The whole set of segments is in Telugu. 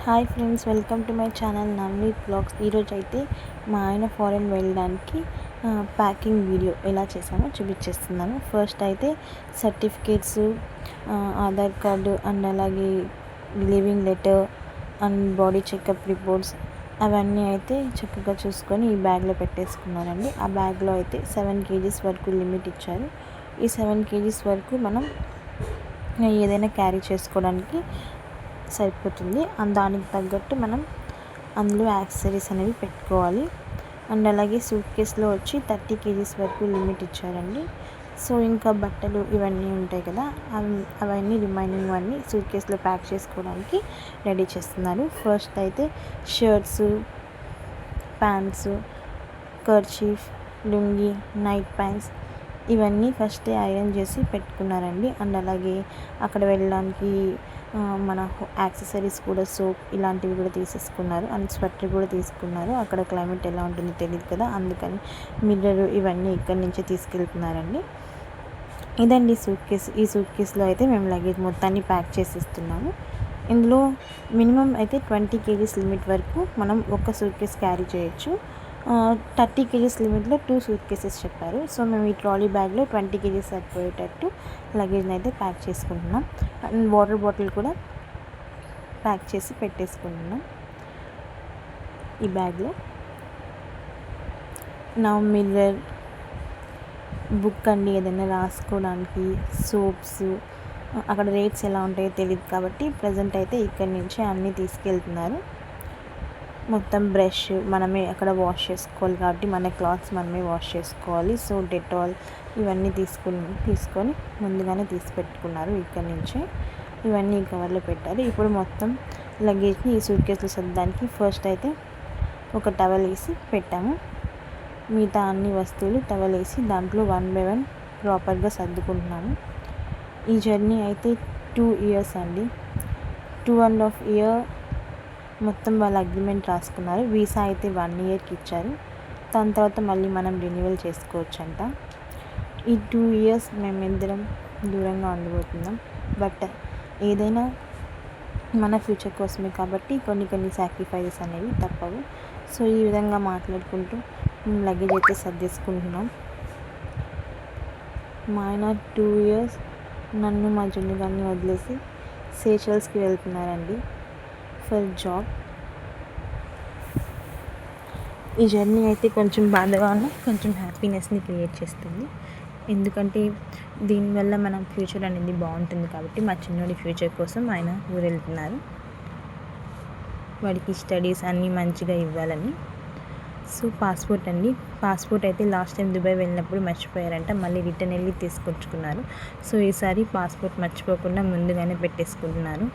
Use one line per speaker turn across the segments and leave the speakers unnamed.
Hi friends, welcome to my channel Navneet blogs. ఈరోజు అయితే మా ఆయన ఫారెన్ వెళ్ళడానికి ప్యాకింగ్ వీడియో ఎలా చేసామో చూపించేస్తున్నాను. ఫస్ట్ అయితే సర్టిఫికేట్స్, ఆధార్ కార్డు అండ్ అలాగే living letter and body checkup reports అవన్నీ అయితే చక్కగా చూసుకొని ఈ బ్యాగ్లో పెట్టేసుకున్నారండి. ఆ బ్యాగ్లో అయితే 7 kgs వరకు లిమిట్ ఇచ్చారు. ఈ 7 kgs వరకు మనం ఏదైనా క్యారీ చేసుకోవడానికి సరిపోతుంది. దానికి తగ్గట్టు మనం అందులో యాక్సెసరీస్ అనేవి పెట్టుకోవాలి. అండ్ అలాగే సూట్ కేసులో వచ్చి 30 kgs వరకు లిమిట్ ఇచ్చారండి. సో ఇంకా బట్టలు ఇవన్నీ ఉంటాయి కదా, అవన్నీ రిమైనింగ్ అన్నీ సూట్ కేసులో ప్యాక్ చేసుకోవడానికి రెడీ చేస్తున్నారు. ఫస్ట్ అయితే shirts, pants, kerchief, lungi, night pants ఇవన్నీ ఫస్టే ఐరన్ చేసి పెట్టుకున్నారండి. అండ్ అలాగే అక్కడ వెళ్ళడానికి మన యాక్సెసరీస్ కూడా సోప్ ఇలాంటివి కూడా తీసేసుకున్నారు. అండ్ స్వెటర్ కూడా తీసుకున్నారు. అక్కడ క్లైమేట్ ఎలా ఉంటుందో తెలియదు కదా, అందుకని మిర్రర్ ఇవన్నీ ఇక్కడి నుంచే తీసుకెళ్తున్నారండి. ఇదండి సూట్ కేసు. ఈ సూట్ కేసులో అయితే మేము లగేజ్ మొత్తాన్ని ప్యాక్ చేసిస్తున్నాము. ఇందులో మినిమం అయితే 20 kgs లిమిట్ వరకు మనం ఒక సూట్ కేసు క్యారీ చేయొచ్చు. 30 kgs లిమిట్లో 2 సూట్ కేసెస్ చెప్పారు. సో మేము ఈ ట్రాలీ బ్యాగ్లో 20 kgs సరిపోయేటట్టు లగేజ్ని అయితే ప్యాక్ చేసుకుంటున్నాం. అండ్ వాటర్ బాటిల్ కూడా ప్యాక్ చేసి పెట్టేసుకుంటున్నాం ఈ బ్యాగ్లో. నా మిర్రర్, బుక్ అండి ఏదైనా రాసుకోవడానికి, సోప్స్, అక్కడ రేట్స్ ఎలా ఉంటాయో తెలియదు కాబట్టి ప్రజెంట్ అయితే ఇక్కడి నుంచి అన్నీ తీసుకెళ్తున్నారు. మొత్తం బ్రష్ మనమే అక్కడ వాష్ చేసుకోవాలి కాబట్టి మన క్లాత్స్ మనమే వాష్ చేసుకోవాలి. సో డెటాల్ ఇవన్నీ తీసుకొని ముందుగానే తీసి పెట్టుకున్నారు. ఇక్కడి నుంచి ఇవన్నీ ఈ కవర్లో పెట్టారు. ఇప్పుడు మొత్తం లగేజ్ని ఈ సూట్ కేసులో సర్దడానికి ఫస్ట్ అయితే ఒక టవల్ వేసి పెట్టాము. మిగతా అన్ని వస్తువులు టవల్ వేసి దాంట్లో 1 by 1 ప్రాపర్గా సర్దుకుంటున్నాము. ఈ జర్నీ అయితే 2 years అండి. 2.5 years మొత్తం వాళ్ళ అగ్రిమెంట్ రాసుకున్నారు. వీసా అయితే 1 yearకి ఇచ్చారు. దాని తర్వాత మళ్ళీ మనం రెన్యువల్ చేసుకోవచ్చంట. ఈ 2 years మేమిద్దరం దూరంగా ఉండబోతున్నాం. బట్ ఏదైనా మన ఫ్యూచర్ కోసమే కాబట్టి కొన్ని సాక్రిఫైజెస్ అనేవి తప్పవు. సో ఈ విధంగా మాట్లాడుకుంటూ మేము లగేజ్ అయితే సర్దేసుకుంటున్నాం. మా ఆయన 2 years నన్ను మా జున్ను గారిని వదిలేసి సేషల్స్కి వెళ్తున్నారండి ఫర్ జాబ్. ఈ జర్నీ అయితే కొంచెం బాధగా ఉన్న కొంచెం హ్యాపీనెస్ని క్రియేట్ చేస్తుంది. ఎందుకంటే దీనివల్ల మన ఫ్యూచర్ అనేది బాగుంటుంది కాబట్టి మా చిన్నోడి ఫ్యూచర్ కోసం ఆయన ఊరు వెళ్తున్నారు. వాడికి స్టడీస్ అన్నీ మంచిగా ఇవ్వాలని. సో పాస్పోర్ట్ అండి, పాస్పోర్ట్ అయితే లాస్ట్ టైం దుబాయ్ వెళ్ళినప్పుడు మర్చిపోయారంట, మళ్ళీ రిటర్న్ వెళ్ళి తీసుకొచ్చుకున్నారు. సో ఈసారి పాస్పోర్ట్ మర్చిపోకుండా ముందుగానే పెట్టేసుకుంటున్నారు.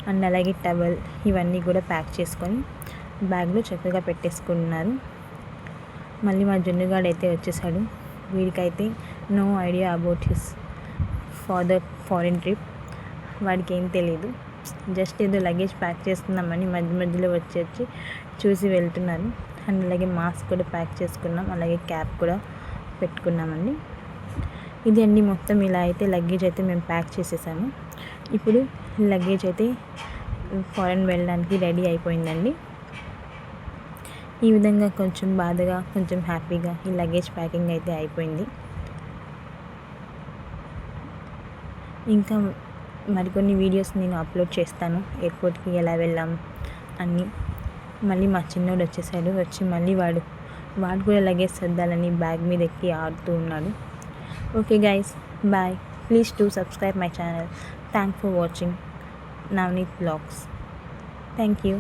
అండ్ అలాగే టవల్ ఇవన్నీ కూడా ప్యాక్ చేసుకొని బ్యాగ్లో చక్కగా పెట్టేసుకుంటున్నారు. మళ్ళీ మా జున్నుగాడు అయితే వచ్చేసాడు. వీడికైతే no idea about his father foreign trip. వాడికి ఏం తెలియదు, జస్ట్ ఏదో లగేజ్ ప్యాక్ చేస్తున్నామని మధ్యలో వచ్చి చూసి వెళ్తున్నాను. అండ్ అలాగే మాస్క్ కూడా ప్యాక్ చేసుకున్నాం, అలాగే క్యాప్ కూడా పెట్టుకున్నామండి. ఇది అండి మొత్తం ఇలా అయితే లగేజ్ అయితే మేము ప్యాక్ చేసేసాము. ఇప్పుడు లగేజ్ అయితే ఫారెన్ వెళ్ళడానికి రెడీ అయిపోయిందండి. ఈ విధంగా కొంచెం బాధగా కొంచెం హ్యాపీగా ఈ లగేజ్ ప్యాకింగ్ అయితే అయిపోయింది. ఇంకా మరికొన్ని వీడియోస్ నేను అప్లోడ్ చేస్తాను, ఎయిర్పోర్ట్కి ఎలా వెళ్ళాం అన్నీ. మళ్ళీ మా చిన్నోడు వచ్చేసాడు. వచ్చి మళ్ళీ వాడు కూడా లగేజ్ సర్దాలని బ్యాగ్ మీద ఎక్కి ఆడుతూ ఉన్నాడు. Okay guys, bye. Please to subscribe my channel. Thank for watching Navneet blogs. Thank you.